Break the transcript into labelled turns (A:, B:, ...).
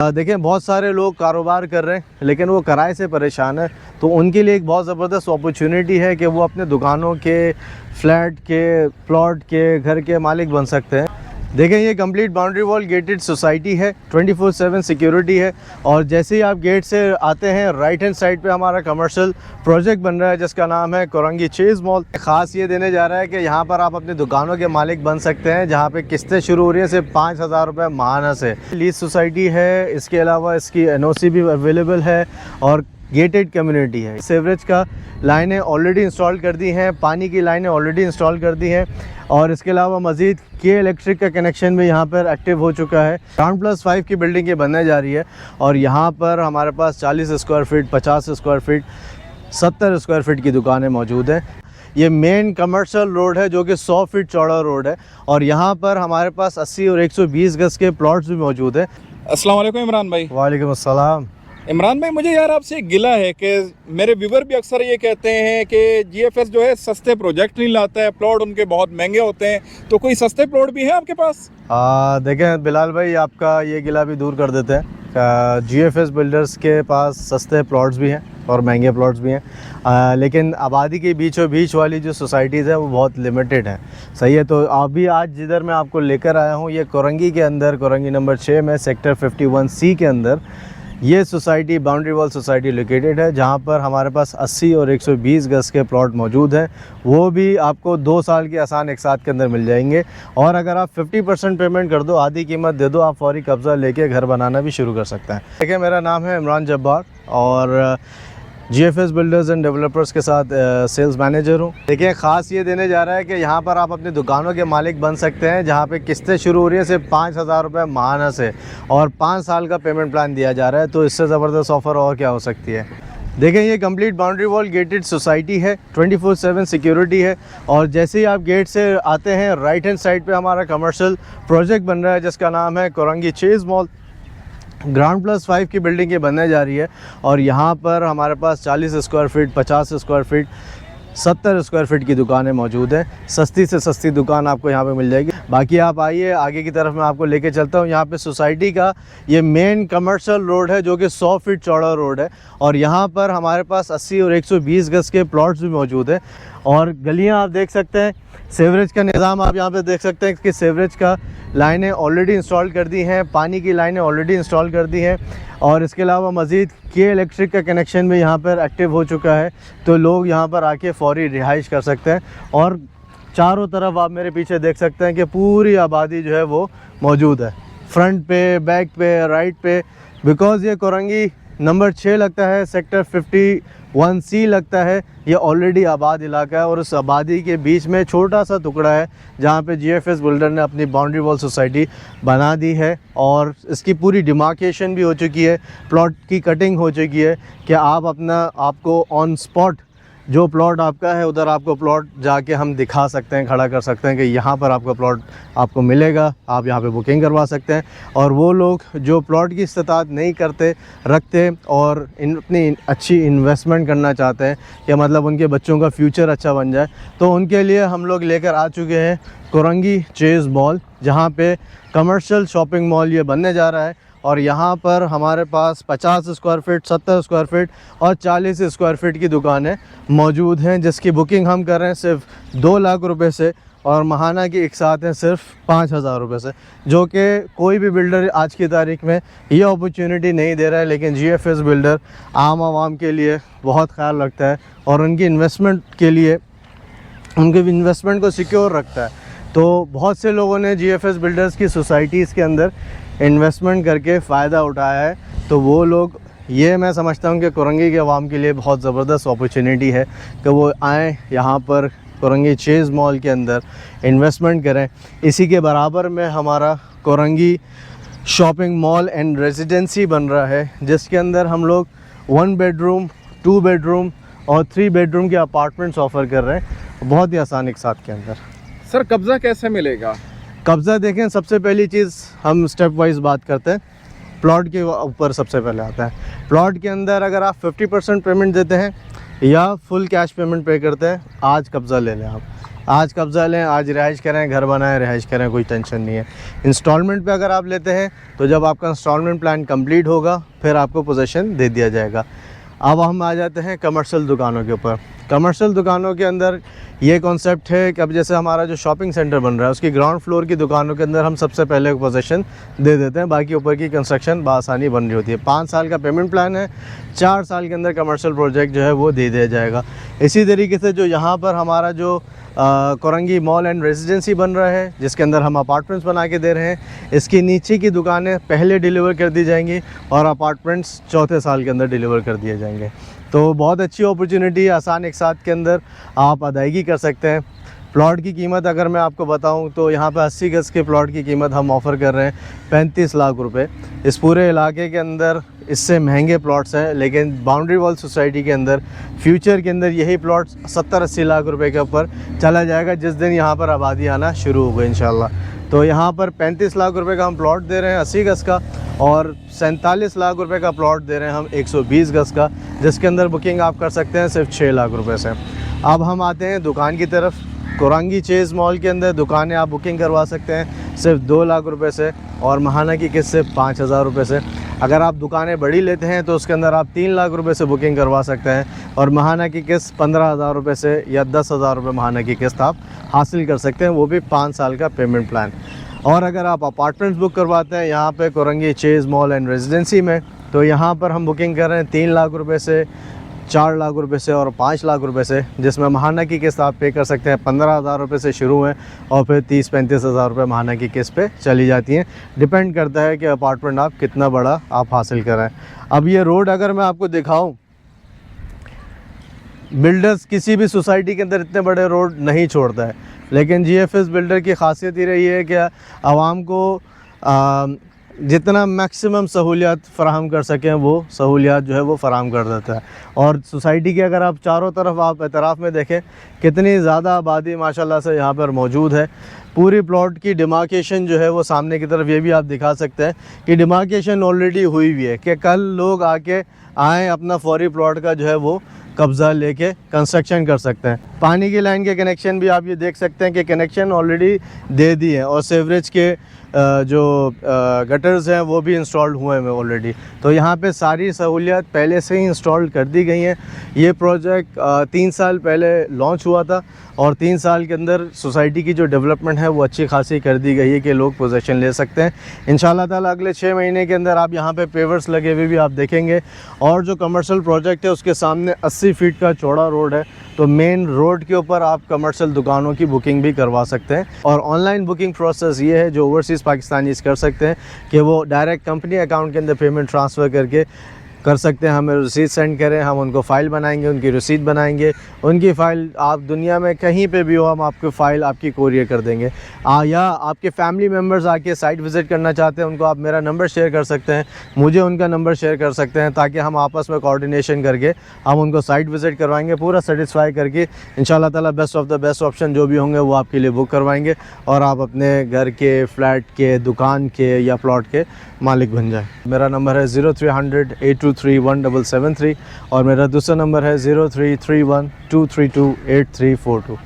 A: देखें, बहुत सारे लोग कारोबार कर रहे हैं लेकिन वो किराए से परेशान है, तो उनके लिए एक बहुत ज़बरदस्त अपॉर्चुनिटी है कि वो अपने दुकानों के, फ्लैट के, प्लॉट के, घर के मालिक बन सकते हैं। देखें, ये complete boundary wall gated society है, 24/7 सिक्योरिटी है। और जैसे ही आप गेट से आते हैं, राइट हैंड साइड पे हमारा कमर्शियल प्रोजेक्ट बन रहा है जिसका नाम है कोरंगी चेज़ मॉल। ख़ास ये देने जा रहा है कि यहाँ पर आप अपनी दुकानों के मालिक बन सकते हैं, जहाँ पे किस्तें शुरू हो रही हैं सिर्फ 5,000 रुपये माहाना से। लीज सोसाइटी है, इसके अलावा इसकी NOC भी अवेलेबल है और गेटेड कम्युनिटी है। सीवरेज का लाइनें ऑलरेडी इंस्टॉल कर दी हैं, पानी की लाइनें ऑलरेडी इंस्टॉल कर दी हैं और इसके अलावा मज़ीद के इलेक्ट्रिक का कनेक्शन भी यहाँ पर एक्टिव हो चुका है। ग्राउंड+5 की बिल्डिंग ये बनने जा रही है और यहाँ पर हमारे पास 40 square feet, 50 square feet, 70 square feet की दुकानें मौजूद हैं। ये मेन कमर्शियल रोड है जो कि 100 फीट चौड़ा रोड है और यहाँ पर हमारे पास 80 और 120 गज़ के प्लॉट्स भी मौजूद हैं।
B: अस्सलाम वालेकुम इमरान भाई।
A: वालेकुम अस्सलाम।
B: इमरान भाई, मुझे यार आपसे एक गिला है कि मेरे व्यूवर भी अक्सर ये कहते हैं कि GFS जो है सस्ते प्रोजेक्ट नहीं लाता है, प्लॉट उनके बहुत महंगे होते हैं, तो कोई सस्ते प्लॉट भी है आपके पास?
A: देखें बिलाल भाई, आपका ये गिला भी दूर कर देते हैं। GFS बिल्डर्स के पास सस्ते प्लॉट्स भी हैं और महंगे प्लॉट्स भी हैं, लेकिन आबादी के बीचों बीच वाली जो सोसाइटीज़ है वो बहुत लिमिटेड है। सही है, तो अभी आज जिधर मैं आपको लेकर आया हूँ, ये कोरंगी के अंदर, कोरंगी नंबर 6 में सेक्टर 51C के अंदर ये society boundary wall society located है, जहाँ पर हमारे पास 80 और 120 गज़ के प्लॉट मौजूद हैं। वो भी आपको 2 साल की आसान एक साथ के अंदर मिल जाएंगे और अगर आप 50% पेमेंट कर दो, आधी कीमत दे दो, आप फौरी कब्ज़ा लेके घर बनाना भी शुरू कर सकते हैं। देखिए, मेरा नाम है इमरान जब्बार और GFS बिल्डर्स एंड डेवलपर्स के साथ सेल्स मैनेजर हूँ। देखिए, ख़ास ये देने जा रहा है कि यहाँ पर आप अपनी दुकानों के मालिक बन सकते हैं, जहाँ पे किस्तें शुरू हो रही हैं सिर्फ 5,000 रुपये माहाना से और 5 साल का पेमेंट प्लान दिया जा रहा है। तो इससे ज़बरदस्त ऑफ़र और क्या हो सकती है। देखें, ये complete boundary wall gated society है, 24/7 सिक्योरिटी है और जैसे ही आप गेट से आते हैं, राइट हैंड साइड पे हमारा कमर्शियल प्रोजेक्ट बन रहा है जिसका नाम है कोरंगी चेज़ मॉल। ग्राउंड+5 की बिल्डिंग ये बनने जा रही है और यहाँ पर हमारे पास 40 square feet, 50 square feet, 70 square feet की दुकानें मौजूद हैं। सस्ती से सस्ती दुकान आपको यहाँ पे मिल जाएगी। बाकी आप आइए, आगे की तरफ मैं आपको लेके चलता हूँ। यहाँ पे सोसाइटी का ये मेन कमर्शियल रोड है जो कि 100 फीट चौड़ा रोड है और यहाँ पर हमारे पास 80 और 120 गज़ के प्लॉट्स भी मौजूद हैं और गलियाँ आप देख सकते हैं। सीवरेज का निज़ाम आप यहाँ पे देख सकते हैं कि सीवरेज का लाइनें ऑलरेडी इंस्टॉल कर दी हैं, पानी की लाइनें ऑलरेडी इंस्टॉल कर दी हैं और इसके अलावा मज़ीद के इलेक्ट्रिक का कनेक्शन भी यहाँ पर एक्टिव हो चुका है, तो लोग यहाँ पर आके फौरी रिहाइश कर सकते हैं। और चारों तरफ आप मेरे पीछे देख सकते हैं कि पूरी आबादी जो है वो मौजूद है, फ्रंट पे, बैक पे, राइट पे। बिकॉज़ ये कोरंगी नंबर 6 लगता है, सेक्टर 51C लगता है, ये ऑलरेडी आबाद इलाका है और उस आबादी के बीच में छोटा सा टुकड़ा है जहाँ पे GFS बिल्डर ने अपनी बाउंड्री वॉल सोसाइटी बना दी है और इसकी पूरी डिमार्केशन भी हो चुकी है, प्लॉट की कटिंग हो चुकी है कि आप आपको ऑन स्पॉट जो प्लॉट आपका है उधर आपको प्लॉट जाके हम दिखा सकते हैं, खड़ा कर सकते हैं कि यहाँ पर आपका प्लॉट आपको मिलेगा, आप यहाँ पे बुकिंग करवा सकते हैं। और वो लोग जो प्लॉट की इस्तात नहीं रखते और अपनी अच्छी इन्वेस्टमेंट करना चाहते हैं कि मतलब उनके बच्चों का फ्यूचर अच्छा बन जाए, तो उनके लिए हम लोग लेकर आ चुके हैं कोरंगी चेज़ मॉल, जहाँ पे कमर्शियल शॉपिंग मॉल ये बनने जा रहा है। और यहाँ पर हमारे पास 50 स्क्वायर फीट, 70 स्क्वायर फीट और 40 स्क्वायर फीट की दुकानें मौजूद हैं, जिसकी बुकिंग हम कर रहे हैं सिर्फ 2 लाख रुपए से और महाना की एक साथ हैं सिर्फ 5,000 रुपये से, जो कि कोई भी बिल्डर आज की तारीख में ये अपॉर्चुनिटी नहीं दे रहा है। लेकिन GFS बिल्डर आम आवाम के लिए बहुत ख्याल रखता है और उनकी इन्वेस्टमेंट के लिए उनके इन्वेस्टमेंट को सिक्योर रखता है। तो बहुत से लोगों ने GFS बिल्डर्स की सोसाइटीज़ के अंदर इन्वेस्टमेंट करके फ़ायदा उठाया है, तो वो लोग, ये मैं समझता हूँ कि कोरंगी के अवाम के लिए बहुत ज़बरदस्त अपॉर्चुनिटी है कि वो आएँ यहाँ पर कोरंगी चेज़ मॉल के अंदर इन्वेस्टमेंट करें। इसी के बराबर में हमारा Korangi shopping mall and residency बन रहा है, जिसके अंदर हम लोग 1 बेडरूम, 2 बेडरूम और 3 बेडरूम के अपार्टमेंट्स ऑफ़र कर रहे हैं, बहुत ही आसान एक साथ के अंदर।
B: सर, कब्ज़ा कैसे मिलेगा?
A: कब्ज़ा देखें, सबसे पहली चीज़ हम स्टेप वाइज बात करते हैं। प्लॉट के ऊपर सबसे पहले आता है। प्लॉट के अंदर अगर आप 50% पेमेंट देते हैं या फुल कैश पेमेंट पे करते हैं, आज कब्ज़ा ले लें आप। आज कब्ज़ा लें, आज रिहाइश करें, घर बनाएं, रिहाइश करें, कोई टेंशन नहीं है। इंस्टॉलमेंट पे अगर आप लेते हैं तो जब आपका इंस्टॉलमेंट प्लान कंप्लीट होगा फिर आपको पोजीशन दे दिया जाएगा। अब हम आ जाते हैं कमर्शियल दुकानों के ऊपर। कमर्शियल दुकानों के अंदर ये कॉन्सेप्ट है कि अब जैसे हमारा जो शॉपिंग सेंटर बन रहा है उसकी ग्राउंड फ्लोर की दुकानों के अंदर हम सबसे पहले पोजीशन दे देते हैं, बाकी ऊपर की कंस्ट्रक्शन बआसानी बन रही होती है। 5 साल का पेमेंट प्लान है, 4 साल के अंदर कमर्शियल प्रोजेक्ट जो है वो दे दिया जाएगा। इसी तरीके से जो यहाँ पर हमारा जो कोरंगी मॉल एंड रेजिडेंसी बन रहा है जिसके अंदर हम अपार्टमेंट्स बना के दे रहे हैं, इसकी नीचे की दुकानें पहले डिलीवर कर दी जाएंगी और अपार्टमेंट्स चौथे साल के अंदर डिलीवर कर दिए जाएंगे। तो बहुत अच्छी अपॉर्चुनिटी, आसान एक साथ के अंदर आप अदायगी कर सकते हैं। प्लॉट की कीमत अगर मैं आपको बताऊं तो यहाँ पे 80 गज़ के प्लॉट की कीमत हम ऑफ़र कर रहे हैं 35 लाख रुपए। इस पूरे इलाके के अंदर इससे महंगे प्लॉट्स हैं, लेकिन बाउंड्री वॉल सोसाइटी के अंदर फ्यूचर के अंदर यही प्लॉट 70-80 लाख रुपए के ऊपर चला जाएगा जिस दिन यहाँ पर आबादी आना शुरू होगी इंशाल्लाह। तो यहाँ पर 35 लाख रुपए का हम प्लॉट दे रहे हैं 80 गज़ का, और 47 लाख रुपए का प्लॉट दे रहे हैं हम 120 गज़ का, जिसके अंदर बुकिंग आप कर सकते हैं सिर्फ 6 लाख रुपए से। अब हम आते हैं दुकान की तरफ। कोरंगी चेज़ मॉल के अंदर दुकानें आप बुकिंग करवा सकते हैं सिर्फ 2 लाख रुपए से, और महाना की किस्त से 5,000 रुपये से। अगर आप दुकानें बड़ी लेते हैं तो उसके अंदर आप 3 लाख रुपए से बुकिंग करवा सकते हैं, और महाना की किस्त 15,000 रुपये से या 10,000 रुपये महाना की किस्त आप हासिल कर सकते हैं, वो भी 5 साल का पेमेंट प्लान। और अगर आप अपार्टमेंट्स बुक करवाते हैं यहाँ पे Korangi Chase mall and residency में, तो यहाँ पर हम बुकिंग कर रहे हैं 3 लाख रुपए से, 4 लाख रुपए से और 5 लाख रुपए से, जिसमें महाना की किस्त आप पे कर सकते हैं 15,000 रुपये से शुरू हैं और फिर 30-35 हज़ार रुपये महाना की किस्त पे चली जाती हैं। डिपेंड करता है कि अपार्टमेंट आप कितना बड़ा आप हासिल करें। अब ये रोड अगर मैं आपको दिखाऊं, बिल्डर्स किसी भी सोसाइटी के अंदर इतने बड़े रोड नहीं छोड़ता है, लेकिन GFS बिल्डर की खासियत ये रही है कि आवाम को जितना मैक्सिमम सहूलियात फ़राहम कर सकें वो सहूलियात जो है वो फ़राहम कर देता है। और सोसाइटी के अगर आप चारों तरफ आप एतराफ़ में देखें कितनी ज़्यादा आबादी माशाल्लाह से यहाँ पर मौजूद है। पूरी प्लॉट की डिमार्केशन जो है वो सामने की तरफ ये भी आप दिखा सकते हैं कि डिमार्केशन ऑलरेडी हुई हुई है कि कल लोग आके आएँ अपना फौरी प्लॉट का जो है वो कब्ज़ा लेके कंस्ट्रक्शन कर सकते हैं। पानी की लाइन के कनेक्शन भी आप ये देख सकते हैं कि कनेक्शन ऑलरेडी दे दी है, और सीवरेज के जो गटर्स हैं वो भी इंस्टॉल्ड हुए हैं ऑलरेडी। तो यहाँ पे सारी सहूलियात पहले से ही इंस्टॉल कर दी गई हैं। ये प्रोजेक्ट 3 साल पहले लॉन्च हुआ था, और 3 साल के अंदर सोसाइटी की जो डेवलपमेंट है वो अच्छी खासी कर दी गई है कि लोग पोजीशन ले सकते हैं। इंशाल्लाह ताला अगले 6 महीने के अंदर आप यहाँ पे पेवर्स लगे हुए भी आप देखेंगे। और जो कमर्शियल प्रोजेक्ट है उसके सामने 80 फीट का चौड़ा रोड है, तो मेन रोड के ऊपर आप कमर्शियल दुकानों की बुकिंग भी करवा सकते हैं। और ऑनलाइन बुकिंग प्रोसेस ये है जो ओवरसीज़ पाकिस्तानीज़ कर सकते हैं कि वो डायरेक्ट कंपनी अकाउंट के अंदर पेमेंट ट्रांसफ़र करके कर सकते हैं। हमें रसीद सेंड करें, हम उनको फ़ाइल बनाएंगे, उनकी रसीद बनाएंगे, उनकी फ़ाइल आप दुनिया में कहीं पे भी हो हम आपको फ़ाइल आपकी कोरियर कर देंगे। या आपके फैमिली मेम्बर्स आके साइट विज़िट करना चाहते हैं, उनको आप मेरा नंबर शेयर कर सकते हैं, मुझे उनका नंबर शेयर कर सकते हैं, ताकि हम आपस में कोऑर्डिनेशन करके हम उनको साइट विज़िट करवाएंगे, पूरा सेटिस्फाई करके इंशाल्लाह ताला best of the best option जो भी होंगे वो आपके लिए बुक करवाएंगे, और आप अपने घर के, फ्लैट के, दुकान के या प्लॉट के मालिक बन जाए। मेरा नंबर है 0300 823 1773, और मेरा दूसरा नंबर है 0331 232 8342।